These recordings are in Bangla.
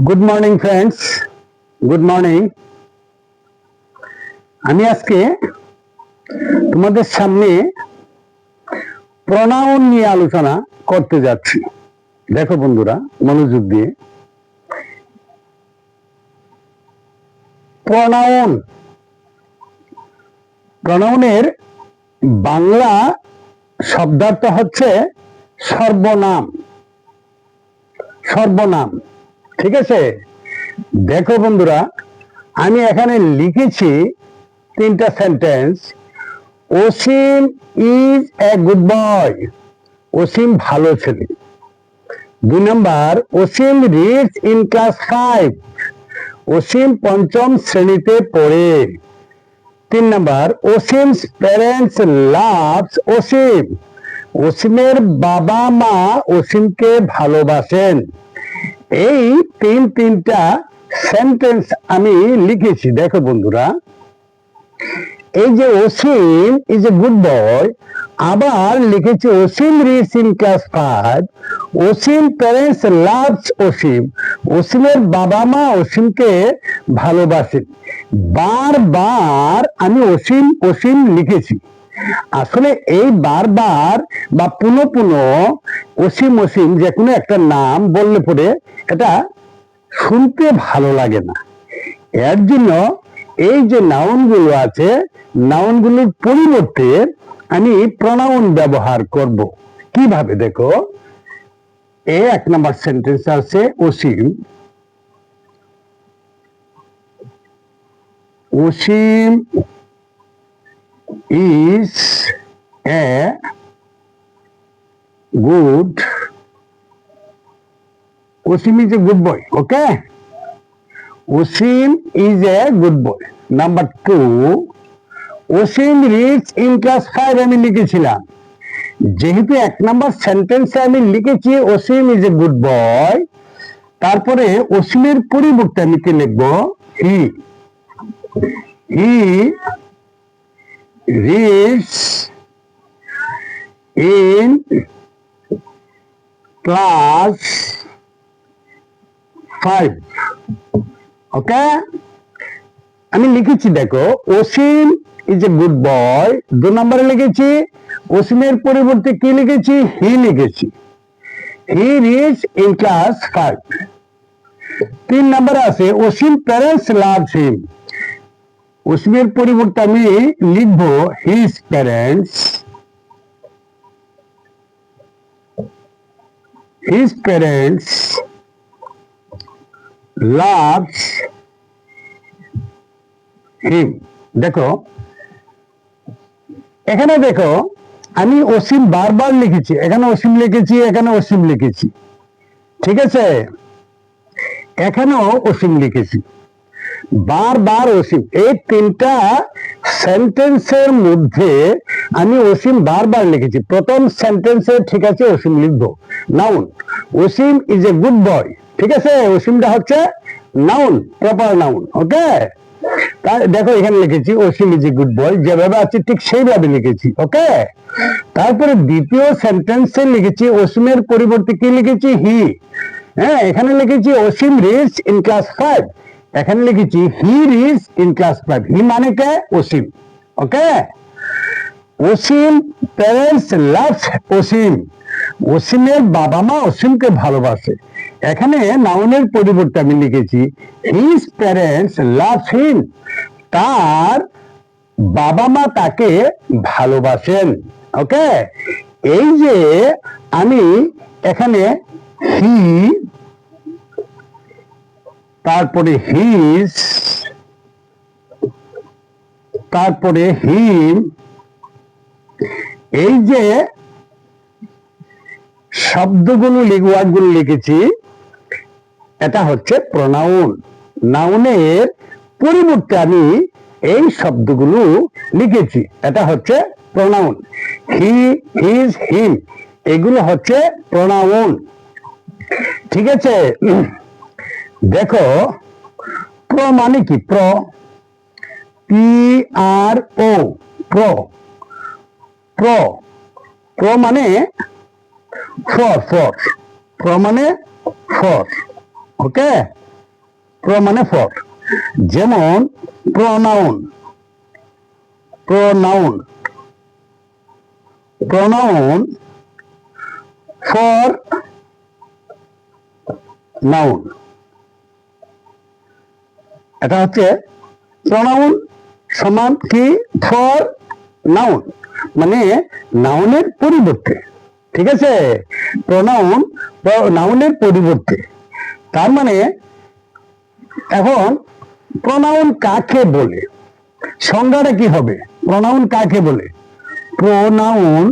Good morning friends, good morning. আমি আজকে তোমাদের সামনে প্রনাউন নিয়ে আলোচনা করতে যাচ্ছি। দেখো বন্ধুরা, মনোযোগ দিয়ে। প্রনাউন, প্রনাউনের বাংলা শব্দার্থ হচ্ছে সর্বনাম। সর্বনাম, ঠিক আছে? দেখো বন্ধুরা, আমি এখানে লিখেছি তিনটা sentence. Asim is a good boy, Asim ভালো ছেলে। 2 number, Asim reads in class 5, Asim পঞ্চম শ্রেণীতে পড়ে। 3 number, Asim's parents loves Asim, অসীমের বাবা মা অসীমকে ভালোবাসেন। এই তিনটা সেন্টেন্স আমি লিখেছি। দেখো বন্ধুরা, এই যে অসীম ইজ এ গুড বয়, আবার লিখেছি Asim reads in class 5, Asim parents loves Asim, অসীমের বাবা মা অসীমকে ভালোবাসেন। বারবার আমি অসীম অসীম লিখেছি। আসলে এই বারবার বা পুনঃ পুনঃ অসীম অসীম যে কোনো একটা নাম বললে পরে এটা শুনতে ভালো লাগে না। এর জন্য এই যে নাউনগুলো আছে, নাউনগুলোর পরিবর্তে আমি প্রনাউন ব্যবহার করব। কিভাবে দেখো, 1 নাম্বার সেন্টেন্স আছে Asim. Asim is a good, Asim is a good boy. Okay, Asim is a good boy. Number 2, Asim reads in class 5 আমি লিখেছিলাম। যেহেতু 1 নাম্বার সেন্টেন্সে আমি লিখেছি অসীম ইজ এ গুড বয়, তারপরে অসীমের পরিবর্তে আমি কি লিখবো? He. He reads in class 5। Okay, আমি লিখেছি দেখো, অসীম ইজ এ গুড বয়, 2 নম্বরে লিখেছি। অসীমের পরিবর্তে কি লিখেছি? হি লিখেছি। হি রিডস ইন ক্লাস 5। 3 নম্বরে আছে অসীম প্যারেন্টস লাভস হিম, অসীমের পরিবর্তে আমি লিখবো his parents. His parents loves him. দেখো এখানে, দেখো আমি অসীম বারবার লিখেছি, এখানে অসীম লিখেছি, এখানে অসীম লিখেছি, ঠিক আছে? এখানেও অসীম লিখেছি, বারবার অসীম। এই তিনটা সেন্টেন্সের মধ্যে আমি অসীম বারবার লিখেছি। প্রথম সেন্টেন্সে ঠিক আছে অসীম লিখবো, noun. Asim is a good বয়, ঠিক আছে? অসীমটা হচ্ছে নাউন, প্রপার নাউন। ওকে, দেখো এখানে লিখেছি অসীম ইজ এ গুড বয়, যেভাবে আছে ঠিক সেইভাবে লিখেছি। ওকে, তারপরে দ্বিতীয় সেন্টেন্সে লিখেছি অসীমের পরিবর্তে কি লিখেছি? হি। হ্যাঁ, এখানে লিখেছি অসীম রিডস ইন ক্লাস 5, এখানে লিখেছি হি রিডস ইন ক্লাস 5। হি মানে কে? অসীম। ওকে, অসীম প্যারেন্টস লাভস অসীম, অসীমের বাবা মা অসীমকে ভালোবাসে। এখানে নাউনের পরিবর্তে আমি লিখেছি হিজ প্যারেন্টস লাভস হিম, তার বাবা মা তাকে ভালোবাসেন। ওকে, এই যে আমি এখানে হি, তারপরে হিজ, তারপরে হিম, এই যে শব্দগুলো ওয়ার্ডগুলো লিখেছি, এটা হচ্ছে প্রনাউন। নাউনের পরিবর্তে আমি এই শব্দগুলো লিখেছি, এটা হচ্ছে প্রনাউন। হি, হিজ, হিম, এগুলো হচ্ছে প্রনাউন, ঠিক আছে? দেখো, প্র মানে কি? প্র, পি আর ও, প্র। প্র, প্র মানে ফর, ফর। প্র মানে ফর। ওকে, প্রো মানে ফর, যেমন pronoun, pronoun, pronoun for noun. এটা হচ্ছে প্রোনাউন সমান কি ফর নাউন, মানে নাউনের পরিবর্তে, ঠিক আছে, প্রোনাউন নাউনের পরিবর্তে। তার মানে এখন প্রোনাউন কাকে বলে, সংজ্ঞাটা কি হবে? প্রোনাউন কাকে বলে? প্রোনাউন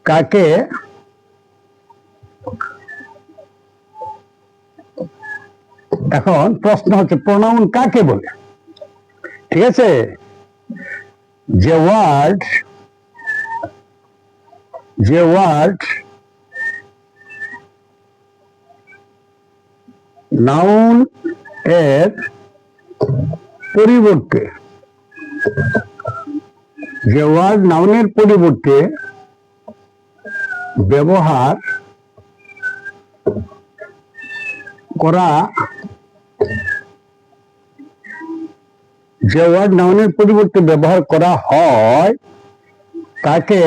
কাকে এখন প্রশ্ন হচ্ছে প্রোনাউন কাকে বলে, ঠিক আছে? যে ওয়ার্ড নাউন এর পরিবর্তে, যে ওয়ার্ড নাউনের পরিবর্তে ব্যবহার করা, যে ওয়ার্ড নাউনের পরিবর্তে ব্যবহার করা হয় তাকে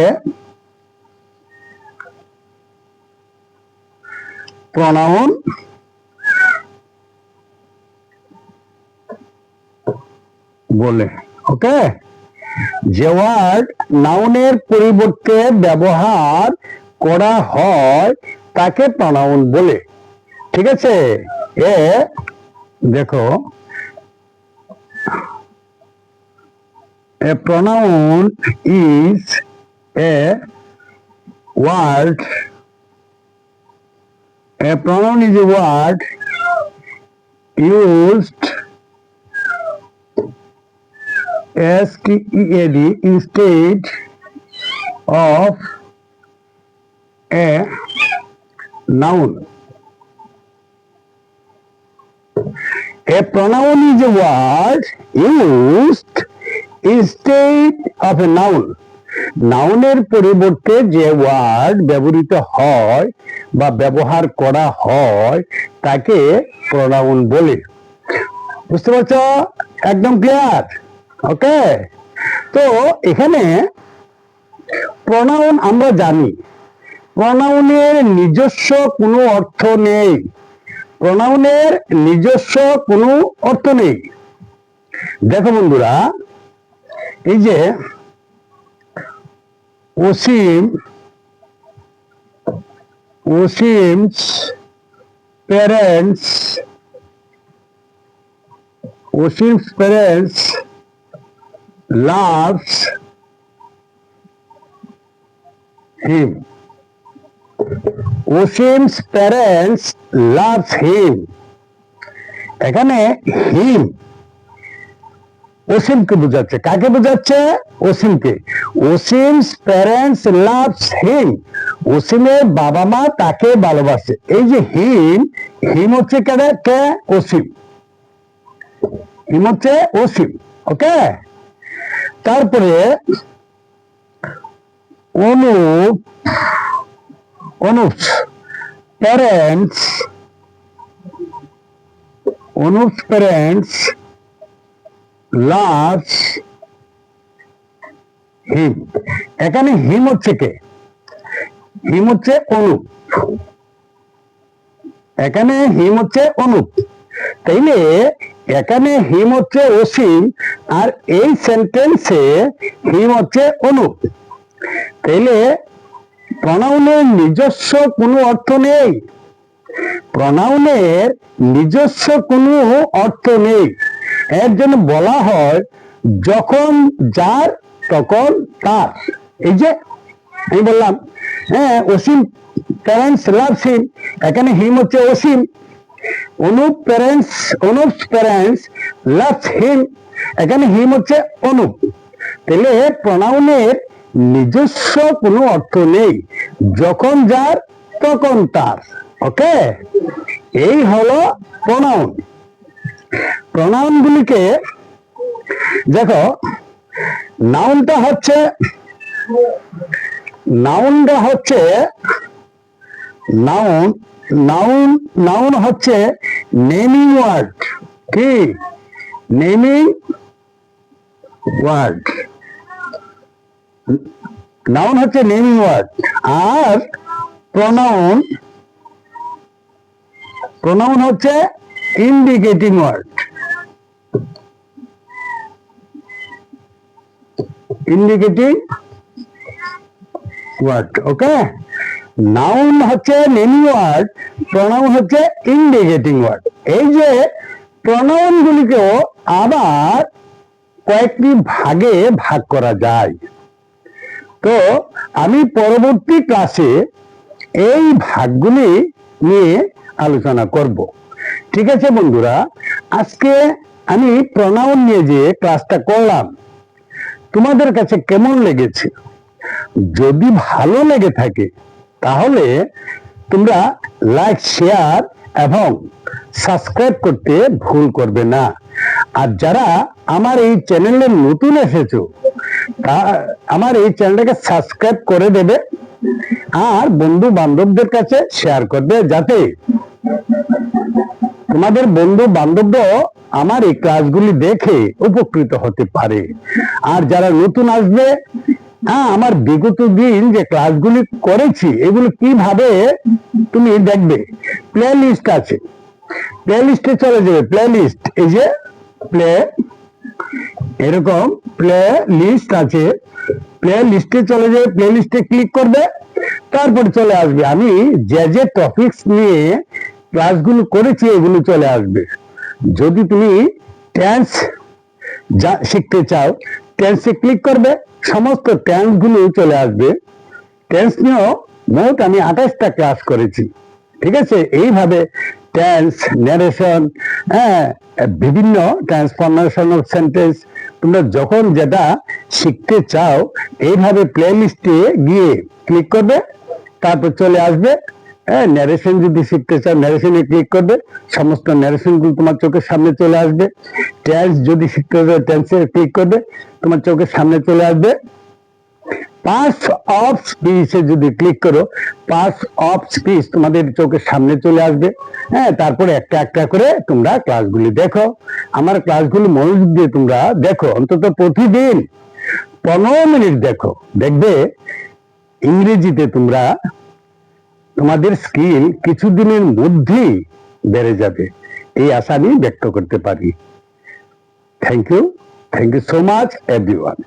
প্রোনাউন বলে। ওকে, যে ওয়ার্ড নাউনের পরিবর্তে ব্যবহার করা হয় তাকে প্রোনাউন বলে, ঠিক আছে? এ দেখো, a pronoun is a word, a pronoun is a word used STEAD instead of a noun. A pronoun is a word used instead of a noun. নাউনের পরিবর্তে যে ওয়ার্ড ব্যবহৃত হয় বা ব্যবহার করা হয় তাকে প্রোনাউন বলে। বুঝতে পারছ? একদম ক্লিয়ার? ওকে, তো এখানে প্রোনাউন আমরা জানি প্রোনাউনের নিজস্ব কোনো অর্থ নেই, প্রোনাউনের নিজস্ব কোনো অর্থ নেই। দেখো বন্ধুরা, এই যে Osim's parents loves him. Osim's parents loves him. এখানে হিম অসীমকে বোঝাচ্ছে। কাকে বোঝাচ্ছে? অসীমকে। অসীমস প্যারেন্টস লাভস হিম, অসীমের বাবা মা তাকে ভালোবাসে। এই যে হিম, হিম হচ্ছে কে? অসীম। হিম হচ্ছে অসীম। ওকে, তারপরে অনুপ's প্যারেন্টস loves him. এখানে হিম হচ্ছে কে? হিম হচ্ছে অনুপ। এখানে হিম হচ্ছে অনুপ, তাইলে এখানে হিম হচ্ছে অসীম আর এই সেন্টেন্সে হিম হচ্ছে অনুপ। তাইলে প্রোনাউনের নিজস্ব কোনো অর্থ নেই, প্রোনাউনের নিজস্ব কোনো অর্থ নেই। এর জন্য বলা হয় যখন যার তখন তার। এই যে আমি বললাম, হ্যাঁ, অসীম প্যারেন্টস লাভস হিম, এখানে হিম হচ্ছে অসীম। অনুপ's প্যারেন্টস লাভস হিম, এখানে হিম হচ্ছে অনুপ। তাহলে প্রোনাউনের নিজস্ব কোনো অর্থ নেই, যখন যার তখন তার। ওকে, এই হলো প্রোনাউন। প্রোনাউন গুলিকে দেখো, নাউনটা হচ্ছে নাউন নাউন নাউন হচ্ছে নেমিং ওয়ার্ড। কি নেমিং ওয়ার্ড, নাউন হচ্ছে নেমিং ওয়ার্ড। আর প্রোনাউন প্রোনাউন হচ্ছে ইন্ডিকেটিং ওয়ার্ড। ইন্ডিকেটিং ওয়ার্ড, ওকে। নাউন হচ্ছে নেমিং ওয়ার্ড, প্রোনাউন হচ্ছে ইন্ডিকেটিং ওয়ার্ড। এই যে প্রোনাউন গুলিকেও আবার কয়েকটি ভাগে ভাগ করা যায়। তো আমি পরবর্তী ক্লাসে এই ভাগগুলি নিয়ে আলোচনা করব। ঠিক আছে বন্ধুরা, আজকে আমি প্রোনাউন নিয়ে যে ক্লাসটা করলাম তোমাদের কাছে কেমন লেগেছে? যদি ভালো লেগে থাকে তাহলে তোমরা লাইক, শেয়ার এবং সাবস্ক্রাইব করতে ভুল করবে না। আর যারা আমার এই চ্যানেলে নতুন এসেছো আমার এই চ্যানেলটাকে সাবস্ক্রাইব করে দেবে আর বন্ধু বান্ধবদের কাছে শেয়ার করবে, যাতে তোমাদের বন্ধু বান্ধবরাও আমার এই ক্লাসগুলি দেখে উপকৃত হতে পারে। আর যারা নতুন আসবে, আমার বিগত দিন যে ক্লাসগুলি করেছি এগুলো কিভাবে তুমি দেখবে, প্লে লিস্ট আছে, প্লে লিস্টে চলে যাবে। প্লে লিস্ট, এই যে প্লে, এরকম প্লে লিস্ট আছে, প্লে লিস্টে চলে যাবে, প্লে লিস্টে ক্লিক করবে, তারপরে চলে আসবে আমি যে যে টপিকস নিয়ে ক্লাসগুলো করেছি এগুলো চলে আসবে। যদি তুমি টেন্স শিখতে চাও, টেন্সে ক্লিক করবে, সমস্ত টেন্স গুলো চলে আসবে। টেন্স নিয়েও মোট আমি 28টা ক্লাস করেছি। ঠিক আছে, এইভাবে টেন্স, ন্যারেশন, বিভিন্ন ট্রান্সফরমেশন অফ সেন্টেন্স, তোমরা যখন যেটা শিখতে চাও এইভাবে প্লে লিস্টে গিয়ে ক্লিক করবে, তারপর চলে আসবে। ন্যারেশন যদি শিখতে চাও ন্যারেশনে ক্লিক করবে, সমস্ত ন্যারেশন গুলো তোমার চোখের সামনে চলে আসবে। টেন্স যদি শিখতে চাও টেন্সে ক্লিক করবে, তোমার চোখের সামনে চলে আসবে। পার্টস অফ স্পিচে যদি ক্লিক করো, পার্টস অফ স্পিচ তোমাদের চোখের সামনে চলে আসবে। তারপরে একটা একটা করে তোমরা ক্লাসগুলি দেখো। আমার ক্লাসগুলি মনোযোগ দিয়ে তোমরা দেখো, অন্তত প্রতিদিন 15 মিনিট দেখো, দেখবে ইংরেজিতে তোমরা তোমাদের স্কিল কিছুদিনের মধ্যেই বেড়ে যাবে, এই আশা আমি ব্যক্ত করতে পারি। Thank you so much everyone.